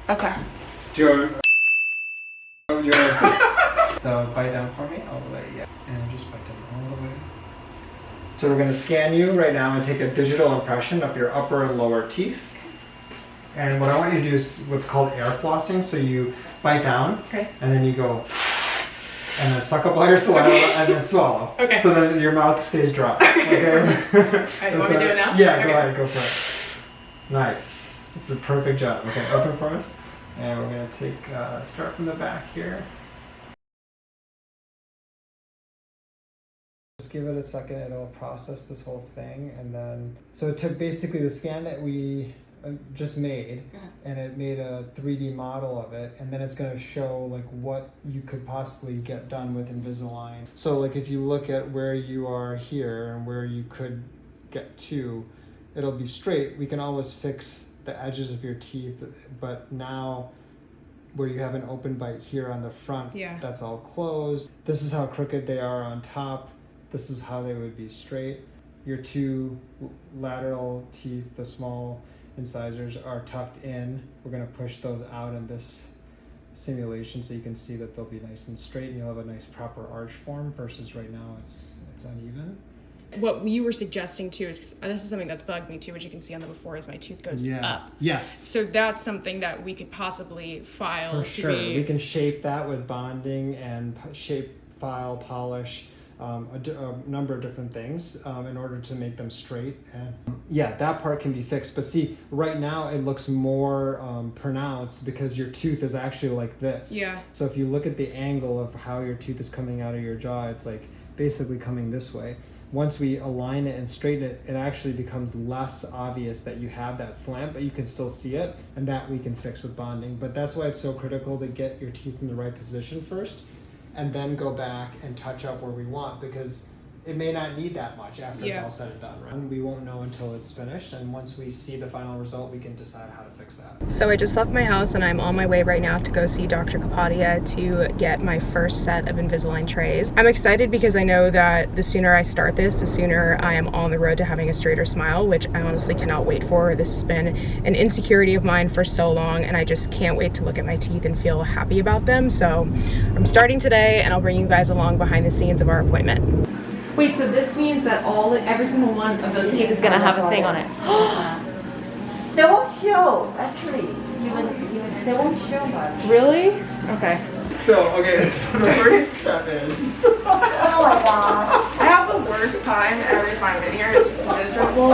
Okay. So bite down for me all the way, yeah. And just bite down all the way. So we're going to scan you right now and take a digital impression of your upper and lower teeth. And what I want you to do is what's called air flossing. So you bite down, okay, and then you go, and then suck up all your saliva, and then swallow. Okay. So then your mouth stays dry. Okay. Alright, you want me to do it now? Yeah, okay. Go ahead, go for it. Nice. It's a perfect job. Okay, open for us. And we're going to take, start from the back here. Just give it a second, it'll process this whole thing, and then, so it took basically the scan that we just made, and it made a 3D model of it, and then it's going to show like what you could possibly get done with Invisalign. So like if you look at where you are here and where you could get to, it'll be straight. We can always fix the edges of your teeth, but now where you have an open bite here on the front, that's all closed. This is how crooked they are on top. This is how they would be straight. Your two lateral teeth, the small incisors, are tucked in. We're going to push those out in this simulation so you can see that they'll be nice and straight, and you'll have a nice proper arch form versus right now it's uneven. What you were suggesting too is, 'cause this is something that's bugged me too, which you can see on the before, is my tooth goes up. Yes. So that's something that we could possibly file. For sure. We can shape that with bonding and shape, file, polish, a number of different things in order to make them straight. And yeah, that part can be fixed. But see, right now it looks more pronounced because your tooth is actually like this. Yeah. So if you look at the angle of how your tooth is coming out of your jaw, it's like basically coming this way. Once we align it and straighten it, it actually becomes less obvious that you have that slant, but you can still see it, and that we can fix with bonding. But that's why it's so critical to get your teeth in the right position first, and then go back and touch up where we want, because it may not need that much after it's all said and done, right? We won't know until it's finished, and once we see the final result, we can decide how to fix that. So I just left my house and I'm on my way right now to go see Dr. Kapadia to get my first set of Invisalign trays. I'm excited because I know that the sooner I start this, the sooner I am on the road to having a straighter smile, which I honestly cannot wait for. This has been an insecurity of mine for so long, and I just can't wait to look at my teeth and feel happy about them. So I'm starting today, and I'll bring you guys along behind the scenes of our appointment. Wait, so this means that every single one of those teeth is gonna have a thing on it. They won't show, actually. Even they won't show much. Really? Okay. So the first step is... Oh my god. I have the worst time every time in here. It's just miserable.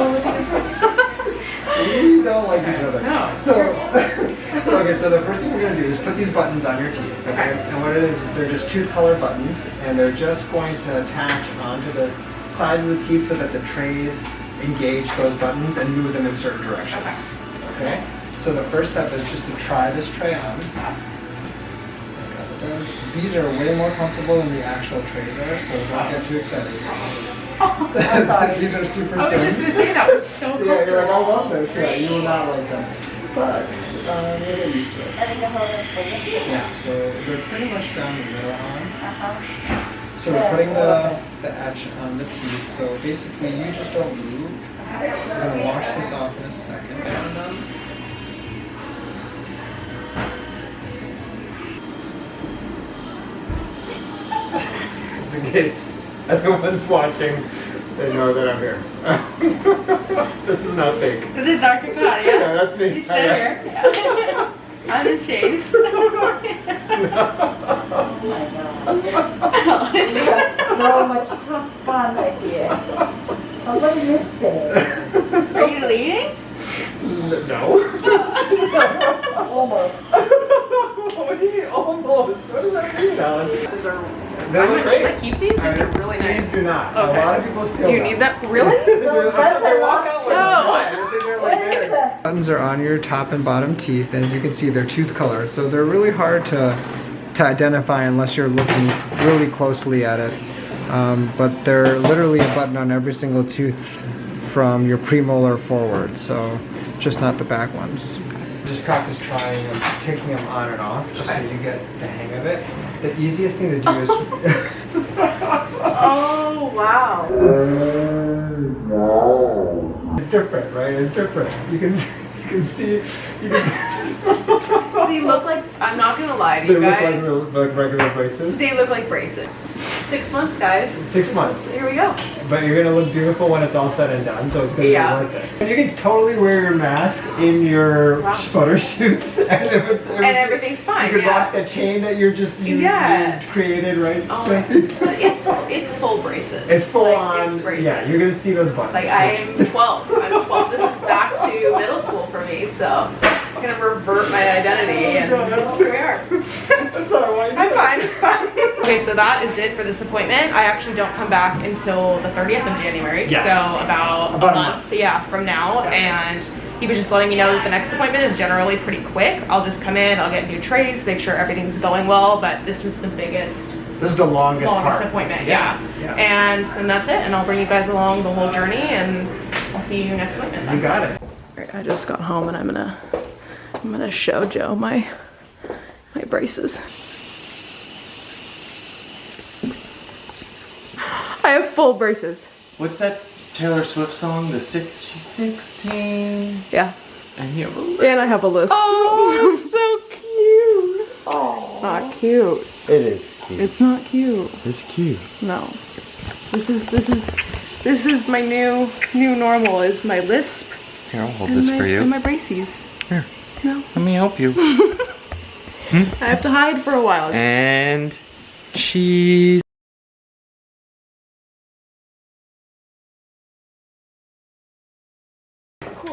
We don't like each other. No. So the first thing we're going to do is put these buttons on your teeth, okay? And what it is, they're just two color buttons, and they're just going to attach onto the sides of the teeth so that the trays engage those buttons and move them in certain directions. Okay? So the first step is just to try this tray on. These are way more comfortable than the actual trays are, so don't get too excited. These are super thin. I was just going to say that was so cool. Yeah, you're like, I love this. Yeah, you will not like them. But you'll get used to it. Yeah, so they're pretty much down the middle on. So we're putting the edge on the teeth. So basically, you just don't move. We're going to wash this off in a second. Just in case everyone's watching, they know that I'm here. This is not fake. This is Dr. Kapadia. Yeah, that's me. He's here. I'm in shades. So much fun right here. Oh, what is this thing? Are you leading? No. Almost. What do you mean almost? What does that mean, Alan? These are. They look great. Should I keep these? These are really nice. Please do not. Okay. A lot of people steal them. You need that? Really? They walk out with No. them. Buttons are on your top and bottom teeth, and as you can see, they're tooth colored, so they're really hard to identify unless you're looking really closely at it. But they're literally a button on every single tooth from your premolar forward, so just not the back ones. Just practice trying and taking them on and off, just so you get the hang of it. The easiest thing to do is... Oh, wow. It's different, right? It's different. You can see, They look like, I'm not gonna lie to They you look guys. like regular braces. They look like braces. 6 months, guys. 6 months. Here we go. But you're gonna look beautiful when it's all said and done, so it's gonna be worth it. And you can totally wear your mask in your photo shoots, and everything's fine. You can rock the chain that you created, right? It's full braces. It's full like, on. It's braces. Yeah, you're gonna see those buttons. Like I'm 12. I'm 12. This is back to middle school for me, so I'm gonna revert my identity, and here we are. That's all right. I'm fine. It's fine. Okay, so that is it for this appointment. I actually don't come back until the 30th of January. Yes. So about a month, from now. And he was just letting me know that the next appointment is generally pretty quick. I'll just come in, I'll get new trays, make sure everything's going well. But this is the biggest. This is the longest appointment. Yeah. And that's it. And I'll bring you guys along the whole journey, and I'll see you next appointment. You got it. All right, I just got home, and I'm gonna show Joe my braces. I have full braces. What's that Taylor Swift song? She's 16. Yeah. And you have a list. And I have a list. Oh, so cute. Oh. It's not cute. It is cute. It's not cute. It's cute. No. This is my new normal, is my lisp. Here, I'll hold this for you. And my braces. Here. No. Let me help you. I have to hide for a while. And cheese.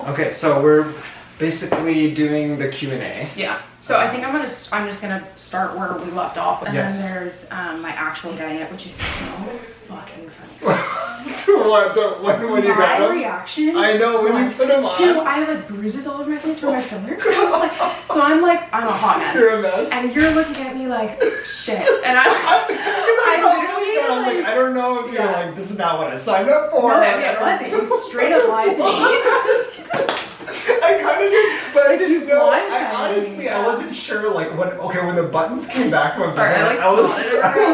Okay, so we're basically doing the Q&A. Yeah. So I think I'm just gonna start where we left off. And Yes. then there's my actual diet, which is so fucking funny. When you got My them? reaction. I know, when you put them on. Two, I have like bruises all over my face from my fillers. So I'm a hot mess. You're a mess. And you're looking at me like, shit. And I don't know if you're like, this is not what I signed up for. No, it wasn't. You straight up lied to me. I kind of did, but I didn't know. I blindsided honestly, me. I wasn't sure. Like when the buttons came back from Sorry, I was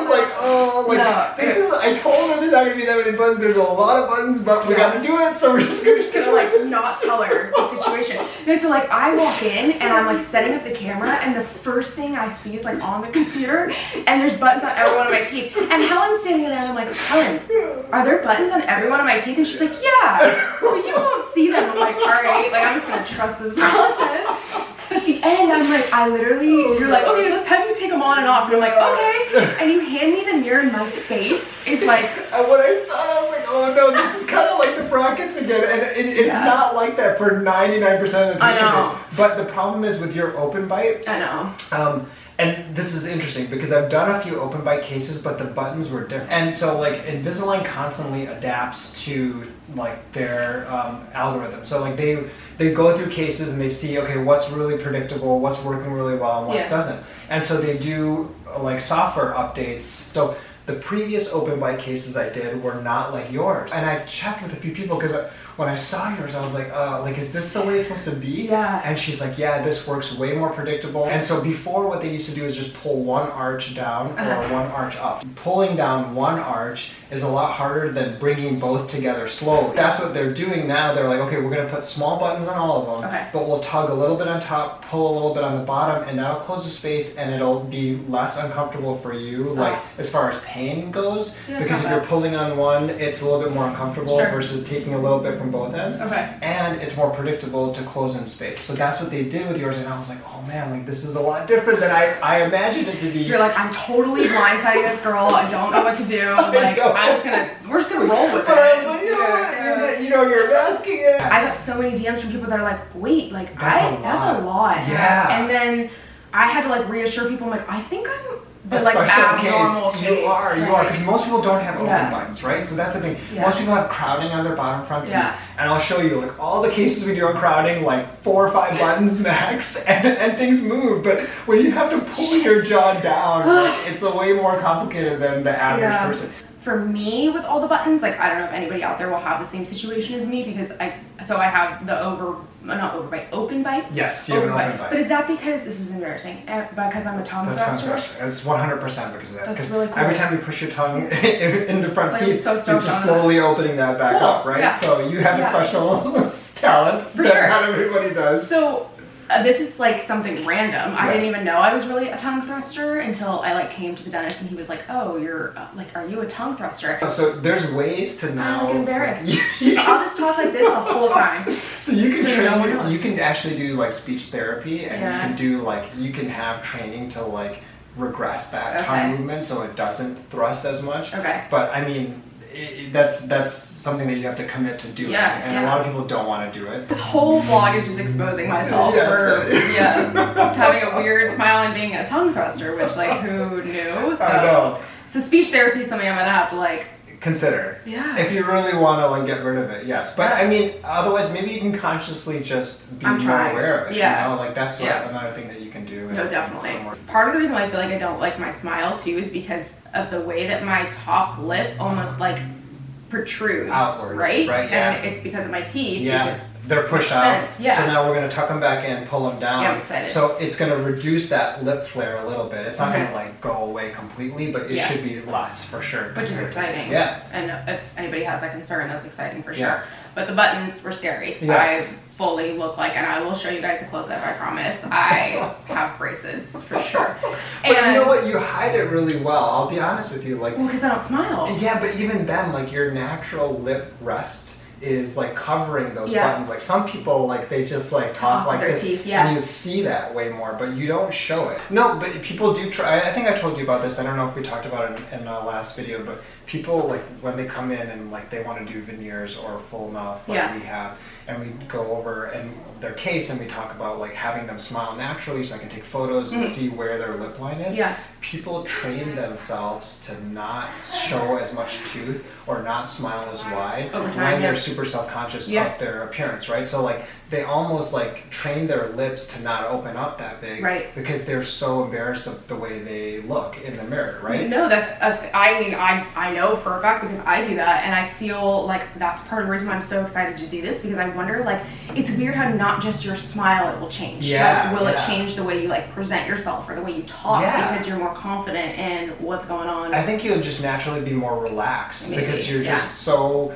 like, oh, like No, this is. I told her there's not gonna be that many buttons. There's a lot of buttons, but we gotta do it. So we're just gonna like not tell her the situation. No, so like I walk in and I'm like setting up the camera, and the first thing I see is like on the computer, and there's buttons on every one of my teeth. And Helen's standing there, and I'm like, Helen, are there buttons on every one of my teeth? And she's like, yeah. Well, you won't see them. I'm like, all right, like I'm just gonna trust this process. At the end, I'm like, you're like, okay, let's have you take them on and off. And I'm like, okay. And you hand me the mirror, and my face is like. And when I saw it, I was like, oh no, this is kind of like the brackets again. And it's not like that for 99% of the I know. patients. But the problem is with your open bite. I know. And this is interesting because I've done a few open bite cases, but the buttons were different. And so like Invisalign constantly adapts to like their algorithm. So like they go through cases and they see, okay, what's really predictable, what's working really well, and what doesn't. And so they do like software updates. So the previous open bite cases I did were not like yours. And I checked with a few people because when I saw yours, I was like, is this the way it's supposed to be? Yeah. And she's like, yeah, this works way more predictable. And so before, what they used to do is just pull one arch down or one arch up. Pulling down one arch is a lot harder than bringing both together slowly. That's what they're doing now. They're like, okay, we're gonna put small buttons on all of them, but we'll tug a little bit on top, pull a little bit on the bottom, and that'll close the space, and it'll be less uncomfortable for you, like as far as pain goes. Because if you're pulling on one, it's a little bit more uncomfortable versus taking a little bit from both ends. And it's more predictable to close in space. So that's what they did with yours, and I was like, oh man, like this is a lot different than I imagined it to be. You're like, I'm totally blindsiding this girl. I don't know what to do. Like, we're just gonna roll with it. I was like, you're masking it. I got so many DMs from people that are like, wait, like that's a lot. Yeah. And then I had to like reassure people. I'm like, I think I'm the a like special abnormal case. case. You are, because most people don't have open bites, right? So that's the thing. Yeah. Most people have crowding on their bottom front teeth. Yeah. And I'll show you, like, all the cases we do on crowding, like 4 or 5 buttons max, and things move. But when you have to pull your jaw down, like, it's a way more complicated than the average person. For me, with all the buttons, like I don't know if anybody out there will have the same situation as me, because I have the open bite. Yes, you have an open bite. But is that because, this is embarrassing, because I'm a tongue thruster? It's 100% because of that. That's really cool. Every time you push your tongue in the front teeth, so you're just slowly opening that back up, right? Yeah. So you have a special talent For that sure. not everybody does. So this is like something random. I Right. didn't even know I was really a tongue thruster until I like came to the dentist and he was like, "Oh, you're like, are you a tongue thruster?" So there's ways to now. I'm like embarrassed. You I'll just talk like this the whole time. So you can So train. no one knows. You can actually do like speech therapy, and Yeah. you can do like you can have training to like regress that Okay. tongue movement so it doesn't thrust as much. Okay. But I mean, that's something that you have to commit to doing, Yeah, and yeah. a lot of people don't want to do it. This whole vlog is just exposing myself Yes. for having a weird smile and being a tongue thruster, which like who knew? So, I know. so speech therapy is something I'm gonna have to like. Consider. Yeah. If you really want to like get rid of it, yes. But Yeah. I mean, otherwise, maybe you can consciously just be I'm more trying. aware of it. Yeah. You know, like that's what, Yeah. another thing that you can do. No, definitely. Part of the reason why I feel like I don't like my smile too is because of the way that my top lip almost like protrudes Outwards, right? right, yeah. And it's because of my teeth. Yeah, Because they're pushed makes out. sense, yeah. So now we're going to tuck them back in, pull them down. Yeah, I'm excited. So it's going to reduce that lip flare a little bit. It's not Okay. going to like go away completely, but it Yeah. should be less for sure. which is compared to- exciting. Yeah. And if anybody has that concern, that's exciting for Yeah. sure. But the buttons were scary. Yes. I fully look like, and I will show you guys a close up, I promise. I have braces for sure. But you know what? You hide it really well. I'll be honest with you. Like, Well, because I don't smile. yeah, but even then, like your natural lip rest is like covering those Yeah. buttons. Like some people, like they just like talk Talk with like their this, teeth, yeah. and you see that way more, but you don't show it. No, but people do try. I think I told you about this. I don't know if we talked about it in the last video, but people like when they come in and like they want to do veneers or full mouth like Yeah. we have, and we go over and their case and we talk about like having them smile naturally so I can take photos and see where their lip line is. Yeah. People train themselves to not show as much tooth or not smile as wide Over time, when they're yeah. super self-conscious Yeah. of their appearance, right? So like they almost like train their lips to not open up that big, Right. because they're so embarrassed of the way they look in the mirror, right? No, that's, I mean, I know for a fact because I do that, and I feel like that's part of the reason why I'm so excited to do this, because I wonder, like, it's weird how not just your smile, it will change. Yeah, Like, will it yeah. change the way you, like, present yourself or the way you talk Yeah. because you're more confident in what's going on? I think you'll just naturally be more relaxed Maybe, because you're yeah. just so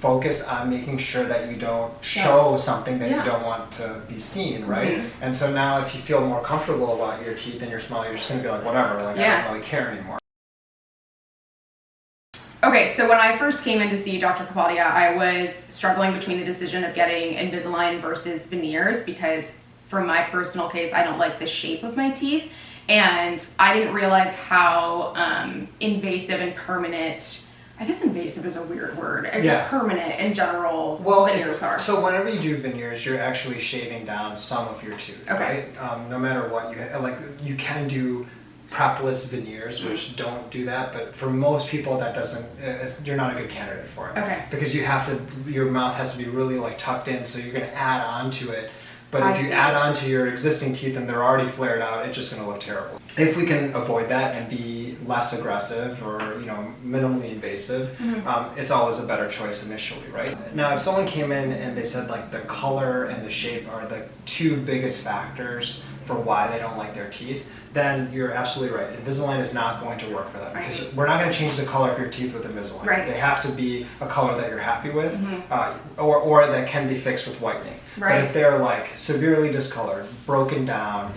focused on making sure that you don't show something that Yeah. you don't want to be seen, right? Mhm. And so now if you feel more comfortable about your teeth and your smile, you're just gonna be like, whatever, like I Yeah. don't really care anymore. Okay, so when I first came in to see Dr. Kapadia, I was struggling between the decision of getting Invisalign versus veneers because for my personal case, I don't like the shape of my teeth, and I didn't realize how invasive and permanent, I guess invasive is a weird word, or Yeah. just permanent in general Well, veneers are. so whenever you do veneers, you're actually shaving down some of your tooth, Okay. right? No matter what, you can do propless veneers, which don't do that, but for most people that doesn't, you're not a good candidate for it. Okay. Because your mouth has to be really like tucked in, so you're gonna add on to it. But I if you see. add on to your existing teeth and they're already flared out, it's just gonna look terrible. If we can avoid that and be less aggressive or minimally invasive, it's always a better choice initially, right? Now, if someone came in and they said like the color and the shape are the two biggest factors for why they don't like their teeth, then you're absolutely right. Invisalign is not going to work for them because Right. we're not going to change the color of your teeth with Invisalign. Right. They have to be a color that you're happy with, or that can be fixed with whitening. Right. But if they're like severely discolored, broken down,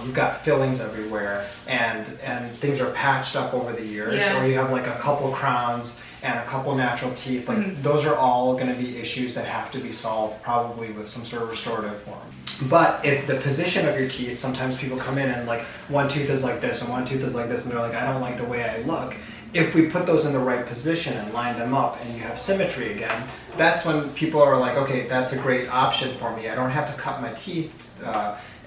you've got fillings everywhere, and things are patched up over the years, Yeah. or you have like a couple crowns and a couple natural teeth, like those are all going to be issues that have to be solved probably with some sort of restorative form. But if the position of your teeth, sometimes people come in and like one tooth is like this and one tooth is like this, and they're like, I don't like the way I look. If we put those in the right position and line them up and you have symmetry again, that's when people are like, okay, that's a great option for me. I don't have to cut my teeth.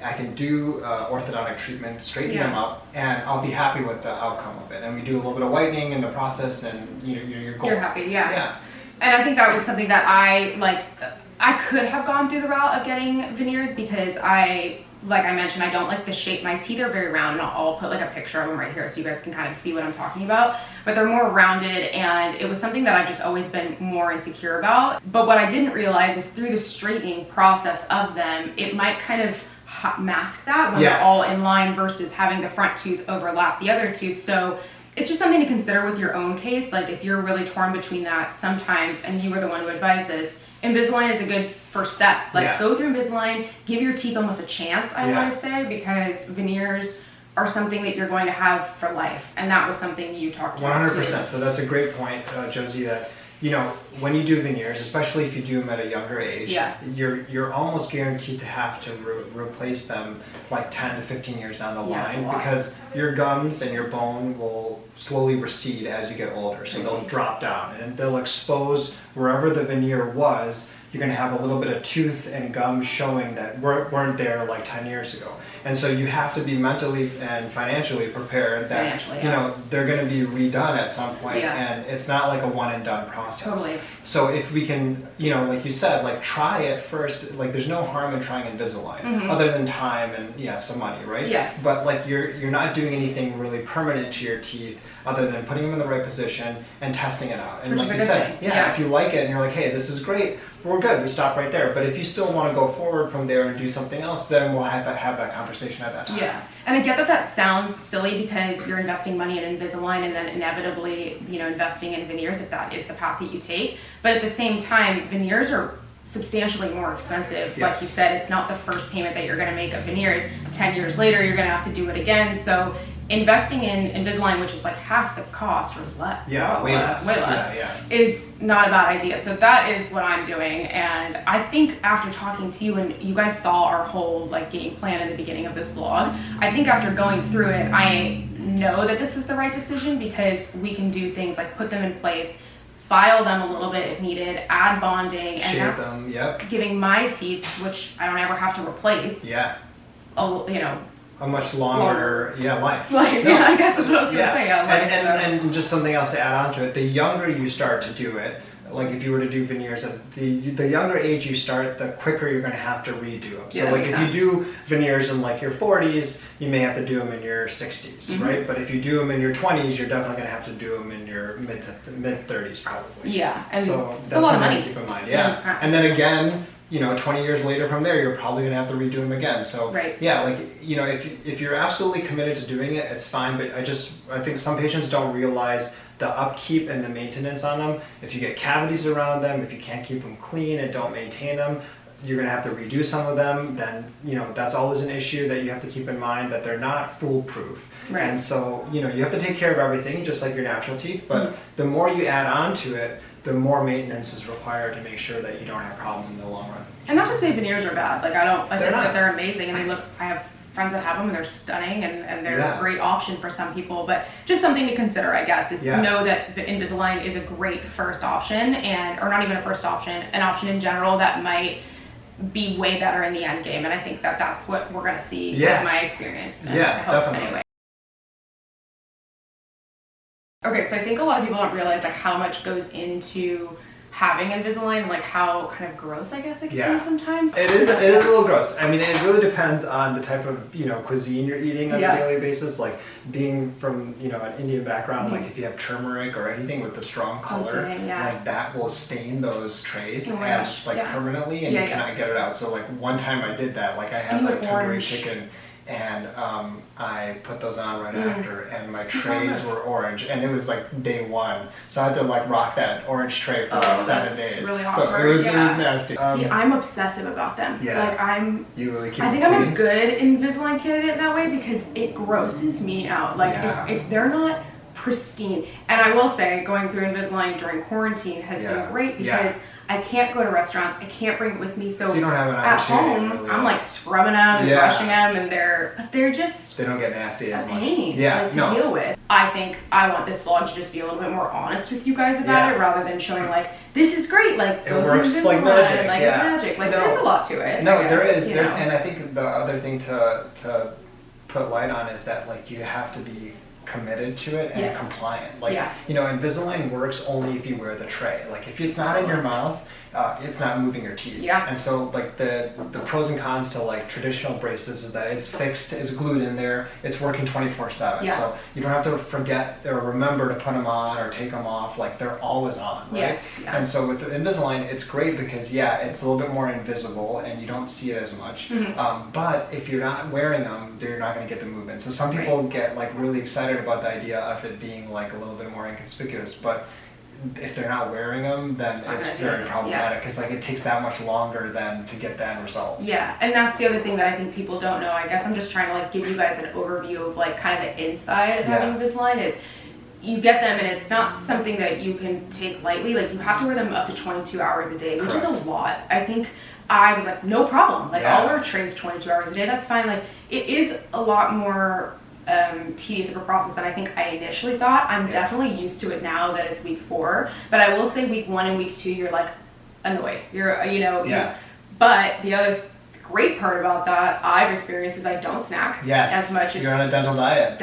I can do orthodontic treatment, straighten them up, and I'll be happy with the outcome of it. And we do a little bit of whitening in the process, and you're golden. You're happy, yeah. Yeah. And I think that was something that I could have gone through the route of getting veneers because like I mentioned, I don't like the shape. My teeth are very round, and I'll put like a picture of them right here so you guys can kind of see what I'm talking about. But they're more rounded, and it was something that I've just always been more insecure about. But what I didn't realize is through the straightening process of them, it might kind of mask that when Yes. they're all in line versus having the front tooth overlap the other tooth. So it's just something to consider with your own case. Like if you're really torn between that sometimes, and you were the one to advise this, Invisalign is a good first step. Like, Yeah. go through Invisalign, give your teeth almost a chance, I Yeah. want to say, because veneers are something that you're going to have for life. And that was something you talked about 100%. So that's a great point, Josie, that, you know, when you do veneers, especially if you do them at a younger age, Yeah. you're almost guaranteed to have to replace them like 10 to 15 years down the Yeah, it's a line, lot. because your gums and your bone will slowly recede as you get older. So they'll drop down and they'll expose wherever the veneer was. You're going to have a little bit of tooth and gum showing that weren't there like 10 years ago. And so you have to be mentally and financially prepared that, Financially, you know, they're going to be redone at some point, Yeah. and it's not like a one and done process. Totally. So if we can, you know, like you said, like try it first, like there's no harm in trying Invisalign other than time and some money, right? Yes. But like you're not doing anything really permanent to your teeth other than putting them in the right position and testing it out. And Which like is a you good said, thing. Yeah. if you like it and you're like, hey, this is great, we're good, we stop right there. But if you still want to go forward from there and do something else, then we'll have that conversation at that time. Yeah, and I get that that sounds silly because you're investing money in Invisalign and then inevitably, you know, investing in veneers if that is the path that you take. But at the same time, veneers are substantially more expensive. Like Yes. you said, it's not the first payment that you're going to make of veneers. 10 years later, you're going to have to do it again. So investing in Invisalign, which is like half the cost or less, Yeah, way less. Yeah. is not a bad idea. So that is what I'm doing. And I think after talking to you, and you guys saw our whole like game plan in the beginning of this vlog, I think after going through it, I know that this was the right decision because we can do things like put them in place, file them a little bit if needed, add bonding, and Shape that's them, yep. giving my teeth, which I don't ever have to replace, Yeah. you know, A much longer life. Life, No, yeah, I guess that's what I was gonna say, life, and just something else to add on to it, the younger you start to do it, like if you were to do veneers, the younger age you start, the quicker you're going to have to redo them. So Yeah, like that if makes you do veneers in like your 40s, you may have to do them in your 60s, right? But if you do them in your 20s, you're definitely going to have to do them in your mid 30s probably. yeah, and So it's that's a lot of something money. to keep in mind. Yeah, Yeah. time. And then again, you know, 20 years later from there, you're probably gonna have to redo them again. So Right. yeah, like, you know, if you're absolutely committed to doing it, it's fine. But I think some patients don't realize the upkeep and the maintenance on them. If you get cavities around them, if you can't keep them clean and don't maintain them, you're gonna have to redo some of them. Then, you know, that's always an issue that you have to keep in mind, that they're not foolproof. Right. And so, you know, you have to take care of everything just like your natural teeth. But the more you add on to it, the more maintenance is required to make sure that you don't have problems in the long run. And not to say veneers are bad. Like I think They're not. that they're amazing, and they look. I have friends that have them, and they're stunning, and they're Yeah. a great option for some people. But just something to consider, I guess, is Yeah. know that the Invisalign is a great first option, or not even a first option, an option in general that might be way better in the end game. And I think that that's what we're gonna see Yeah. with my experience. And Yeah, I hope definitely. Anyway. Okay, so I think a lot of people don't realize like how much goes into having Invisalign, like how kind of gross I guess it can Yeah. be sometimes. It is a little gross. I mean, it really depends on the type of, you know, cuisine you're eating on Yeah. a daily basis. Like being from, you know, an Indian background, like if you have turmeric or anything with a strong color, dang, yeah. like that will stain those trays Oh my and gosh, like yeah. permanently, and Yeah, you yeah. cannot get it out. So like one time I did that. Like I had And you like had tandoori orange. chicken, and I put those on right Mm. after, and my So trays good. were orange, and it was like day one, so I had to like rock that orange tray for Oh, like 7 that's days. really So awkward, it was yeah. nasty. See, I'm obsessive about them. yeah. Like You really keep I think it I'm clean? a good Invisalign candidate in that way because it grosses me out. Like Yeah. if they're not pristine, and I will say going through Invisalign during quarantine has Yeah. been great Yeah. because I can't go to restaurants, I can't bring it with me, so So you don't have an at opportunity home really. I'm like scrubbing them and Yeah. brushing them, and they're just They don't get nasty a as much. pain Yeah, like, to no. deal with. I think I want this vlog to just be a little bit more honest with you guys about Yeah. it, rather than showing like this is great, like It go works through like Invisalign, magic, like yeah. it's magic. Like No. there's a lot to it. No, I there guess, is. you There's, know. and I think the other thing to put light on is that like you have to be committed to it and Yes. compliant. Like, Yeah. you know, Invisalign works only if you wear the tray. Like if it's not in your mouth, it's not moving your teeth. Yeah. And so like the pros and cons to like traditional braces is that it's fixed, it's glued in there, it's working 24/7. Yeah. So you don't have to forget or remember to put them on or take them off. Like they're always on, right? Yes, yeah. And so with the Invisalign, it's great because yeah, it's a little bit more invisible and you don't see it as much. Mhm. But if you're not wearing them, you're not going to get the movement. So some people get like really excited about the idea of it being like a little bit more inconspicuous, but if they're not wearing them, then it's very problematic because like it takes that much longer than to get the end result. Yeah, and that's the other thing that I think people don't know. I guess I'm just trying to like give you guys an overview of like kind of the inside of having Invisalign is you get them and it's not something that you can take lightly. Like you have to wear them up to 22 hours a day, which is a lot. I think I was like, no problem. Like I'll wear trays 22 hours a day. That's fine. Like it is a lot more tedious of a process than I think I initially thought. I'm definitely used to it now that it's week 4, but I will say week 1 and week 2 you're like annoyed. You're but the other great part about that I've experienced is I don't snack as much as you're on a dental diet.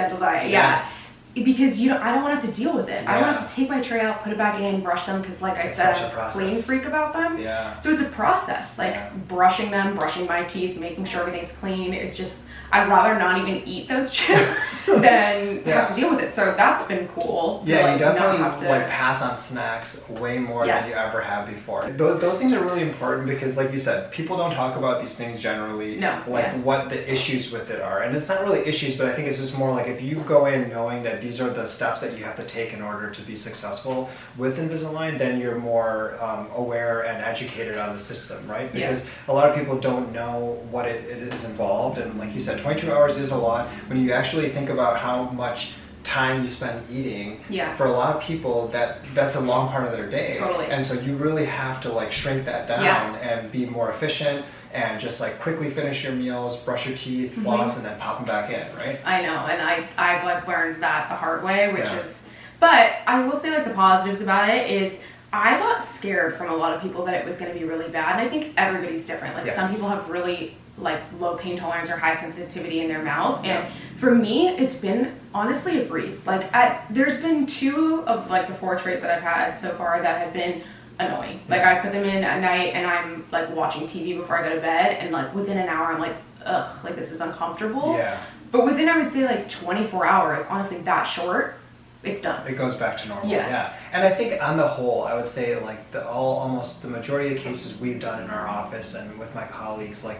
Because I don't want to have to deal with it. I don't have to take my tray out, put it back in, brush them, because like I said, I'm a clean freak about them. So it's a process, like brushing them, brushing my teeth, making sure everything's clean. It's just, I'd rather not even eat those chips than have to deal with it. So that's been cool. Yeah, you definitely like pass on snacks way more than you ever have before. Those things are really important because like you said, people don't talk about these things generally, what the issues with it are. And it's not really issues, but I think it's just more like if you go in knowing that these are the steps that you have to take in order to be successful with Invisalign, then you're more aware and educated on the system, right? Because a lot of people don't know what it is involved. And like you said, 22 hours is a lot. When you actually think about how much time you spend eating, for a lot of people that's a long part of their day. And so you really have to like shrink that down and be more efficient and just like quickly finish your meals, brush your teeth, floss, and then pop them back in, right? I know, and I've like learned that the hard way, which is, but I will say like the positives about it is I got scared from a lot of people that it was going to be really bad, and I think everybody's different. Like some people have really like low pain tolerance or high sensitivity in their mouth, and for me it's been honestly a breeze. Like there's been 2 of like the 4 trays that I've had so far that have been annoying. Like I put them in at night and I'm like watching TV before I go to bed, and like within an hour I'm like, ugh, like this is uncomfortable. But within, I would say like 24 hours, honestly that short, it's done. It goes back to normal. And I think on the whole, I would say like almost the majority of cases we've done in our office and with my colleagues, like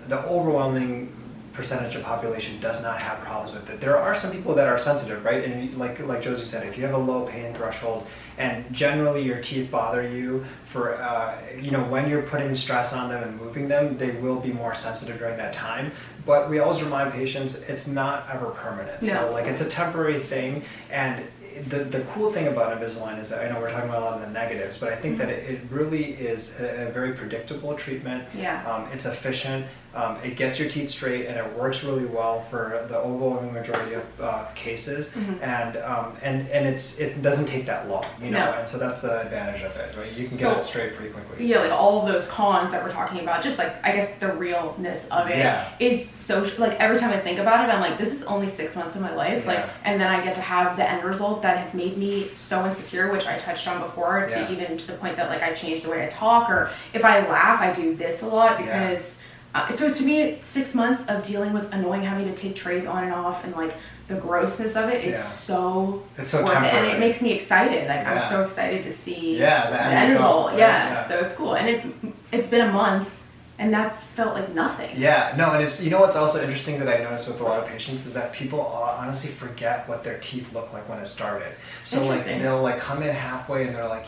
the overwhelming percentage of population does not have problems with it. There are some people that are sensitive, right? And like Josie said, if you have a low pain threshold and generally your teeth bother you for, when you're putting stress on them and moving them, they will be more sensitive during that time. But we always remind patients it's not ever permanent. So like it's a temporary thing. And the cool thing about Invisalign is that I know we're talking about a lot of the negatives, but I think that it really is a very predictable treatment. It's efficient. It gets your teeth straight and it works really well for the overwhelming majority of cases. And it doesn't take that long, and so that's the advantage of it, right? You can get it straight pretty quickly. Like all of those cons that we're talking about, just like I guess the realness of it is so like every time I think about it, I'm like, this is only 6 months of my life, like, and then I get to have the end result that has made me so insecure, which I touched on before, to even to the point that like I changed the way I talk, or if I laugh, I do this a lot because. So to me, 6 months of dealing with annoying having to take trays on and off and like the grossness of it is so worth it, and it makes me excited. Like I'm so excited to see the end result. So it's cool, and it's been a month, and that's felt like nothing. And it's what's also interesting that I noticed with a lot of patients is that people honestly forget what their teeth look like when it started. So like they'll like come in halfway and they're like,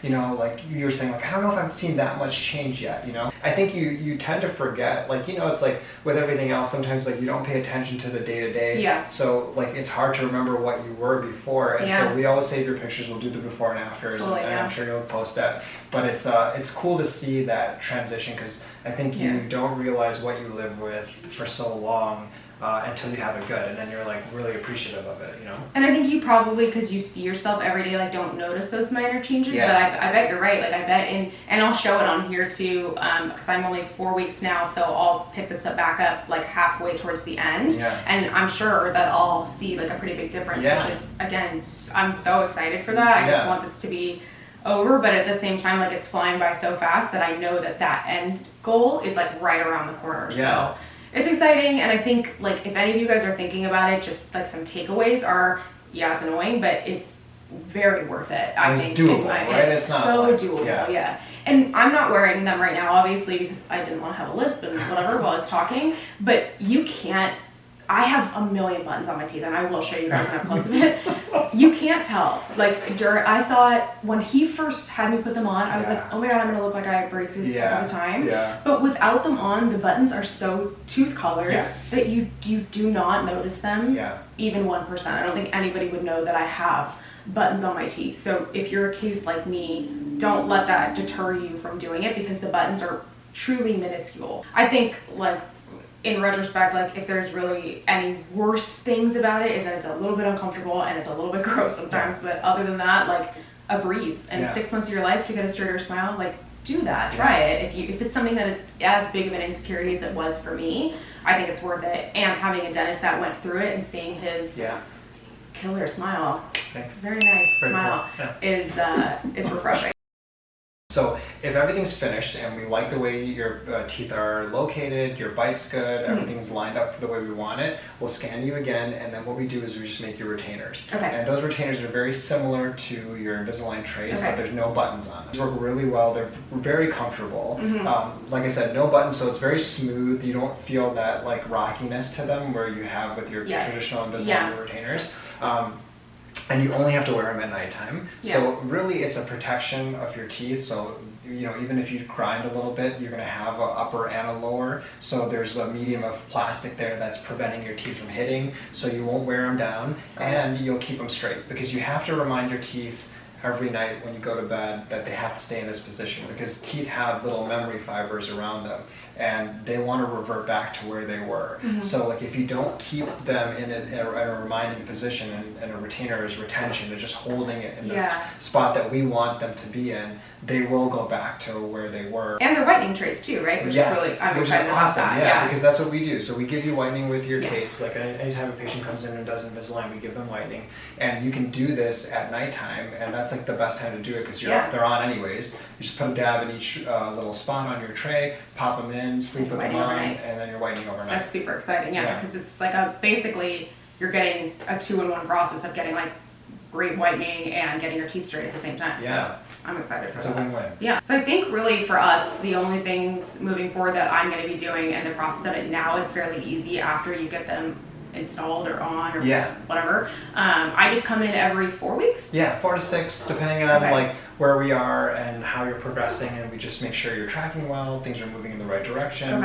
like you were saying, like I don't know if I've seen that much change yet. I think you tend to forget, like it's like with everything else, sometimes like you don't pay attention to the day-to-day. So like it's hard to remember what you were before, and so we always save your pictures. We'll do the before and afters, and I'm sure you'll post that. But it's cool to see that transition because I think you don't realize what you live with for so long until you have it good, and then you're like really appreciative of it, And I think you probably, because you see yourself every day, like don't notice those minor changes. But I bet you're right. Like I bet and I'll show it on here too, because I'm only 4 weeks now, so I'll pick this up back up like halfway towards the end, and I'm sure that I'll see like a pretty big difference. Which is again, I'm so excited for that. I just want this to be over, but at the same time, like it's flying by so fast that I know that end goal is like right around the corner. So it's exciting, and I think like if any of you guys are thinking about it, just like some takeaways are, it's annoying, but it's very worth it. I think it's doable, right? It's not so doable, And I'm not wearing them right now, obviously, because I didn't want to have a lisp and whatever while I was talking, but you can't. I have a million buttons on my teeth, and I will show you guys an up close of it. You can't tell. Like, I thought when he first had me put them on, I was like, oh my God, I'm gonna look like I have braces all the time. Yeah. But without them on, the buttons are so tooth colored that you do not notice them even 1%. I don't think anybody would know that I have buttons on my teeth. So if you're a case like me, don't let that deter you from doing it, because the buttons are truly minuscule. I think, like, in retrospect, like, if there's really any worse things about it, is that it's a little bit uncomfortable and it's a little bit gross sometimes, but other than that, like, a breeze. And 6 months of your life to get a straighter smile, like, do that, try it. If it's something that is as big of an insecurity as it was for me, I think it's worth it. And having a dentist that went through it and seeing his killer smile, very nice smile, is refreshing. So if everything's finished and we like the way your teeth are located, your bite's good, everything's lined up the way we want it, we'll scan you again, and then what we do is we just make your retainers. And those retainers are very similar to your Invisalign trays, but there's no buttons on them. They work really well. They're very comfortable. Like I said, no buttons, so it's very smooth. You don't feel that like rockiness to them where you have with your traditional Invisalign retainers. And you only have to wear them at nighttime. So really it's a protection of your teeth. So, you know, even if you grind a little bit, you're gonna have an upper and a lower. So there's a medium of plastic there that's preventing your teeth from hitting. So you won't wear them down and you'll keep them straight, because you have to remind your teeth every night when you go to bed that they have to stay in this position, because teeth have little memory fibers around them and they want to revert back to where they were. So like if you don't keep them in a reminding position, and a retainer is retention, they're just holding it in this spot that we want them to be in, they will go back to where they were. And they're whitening trays too, right? Which is really, I'm excited about that. Because that's what we do. So we give you whitening with your case. Like anytime a patient comes in and does Invisalign, we give them whitening. And you can do this at nighttime, and that's like the best time to do it, because they're on anyways. You just put a dab in each little spot on your tray, pop them in, sleep with them on, and then you're whitening overnight. That's super exciting, because it's like basically you're getting a 2-in-1 process of getting like great whitening and getting your teeth straight at the same time. So I'm excited for that. It's a win-win. So I think really for us, the only things moving forward that I'm going to be doing, and the process of it now is fairly easy after you get them installed or on or whatever. I just come in every 4 weeks? 4 to 6, depending on like where we are and how you're progressing, and we just make sure you're tracking well, things are moving in the right direction.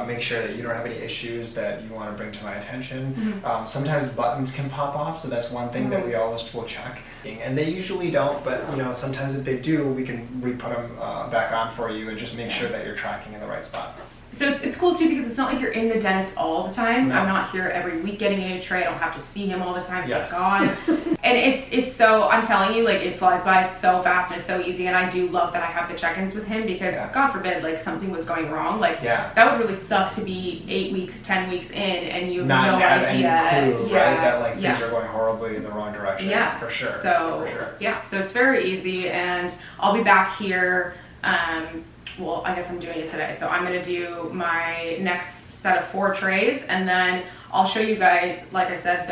Make sure that you don't have any issues that you want to bring to my attention. Sometimes buttons can pop off, so that's one thing that we always will check. And they usually don't, but you know, sometimes if they do, we can re-put them back on for you and just make sure that you're tracking in the right spot. So it's cool too, because it's not like you're in the dentist all the time. I'm not here every week getting a new tray. I don't have to see him all the time, thank God. And it's so, I'm telling you, like, it flies by so fast and it's so easy. And I do love that I have the check-ins with him, because God forbid, like, something was going wrong. Like, that would really suck to be 8 weeks, 10 weeks in, and you have no idea. Any clue, right? That like things are going horribly in the wrong direction. For sure. So so it's very easy, and I'll be back here. Well, I guess I'm doing it today. So I'm gonna do my next set of 4 trays, and then I'll show you guys, like I said,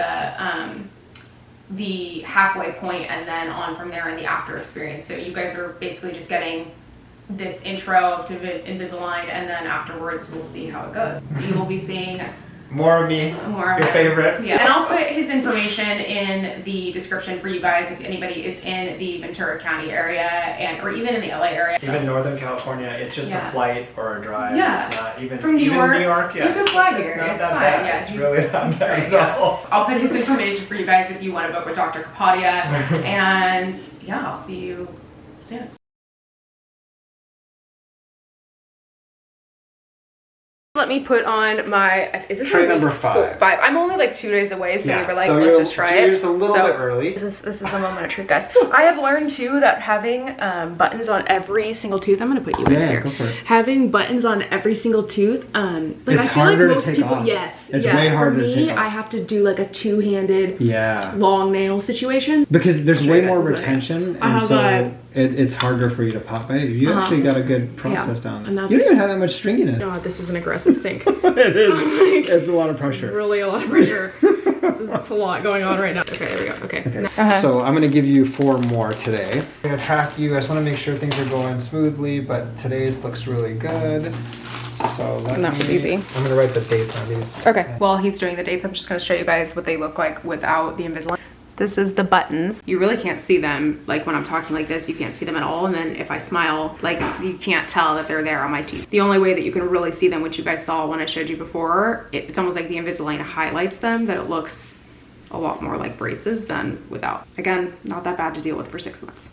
the halfway point, and then on from there in the after experience. So you guys are basically just getting this intro to Invisalign, and then afterwards we'll see how it goes. You will be seeing more of me, your favorite. And I'll put his information in the description for you guys if anybody is in the Ventura County area, or even in the LA area. Even Northern California, it's just a flight or a drive. It's not even from New York. You could fly here. It's not it's that fine. bad. It's really not bad at all. I'll put his information for you guys if you want to book with Dr. Kapadia. And I'll see you soon. Let me put on my, is this tray number 5? 5. I'm only like 2 days away, so we were like, let's just try it. You're just a little bit early. This is a moment of truth, guys. I have learned too that having buttons on every single tooth, I'm gonna put you in here. Go for it. Having buttons on every single tooth, like it's I feel harder like most to take people, off. it's way harder for me, to take off. I have to do like a 2-handed long nail situation. Because there's way more retention, and so it's harder for you to pop it. You actually got a good process down there. You don't even have that much stringiness. No, this is an aggressive sink. It is. It's a lot of pressure. Really a lot of pressure. This is a lot going on right now. Okay, there we go. Okay. So I'm going to give you 4 more today. I'm going to track you. I just want to make sure things are going smoothly, but today's looks really good. So let And that was easy. I'm gonna write the dates on these. Okay, while he's doing the dates, I'm just gonna show you guys what they look like without the Invisalign. This is the buttons. You really can't see them, like when I'm talking like this, you can't see them at all. And then if I smile, like you can't tell that they're there on my teeth. The only way that you can really see them, which you guys saw when I showed you before, it's almost like the Invisalign highlights them, that it looks a lot more like braces than without. Again, not that bad to deal with for 6 months.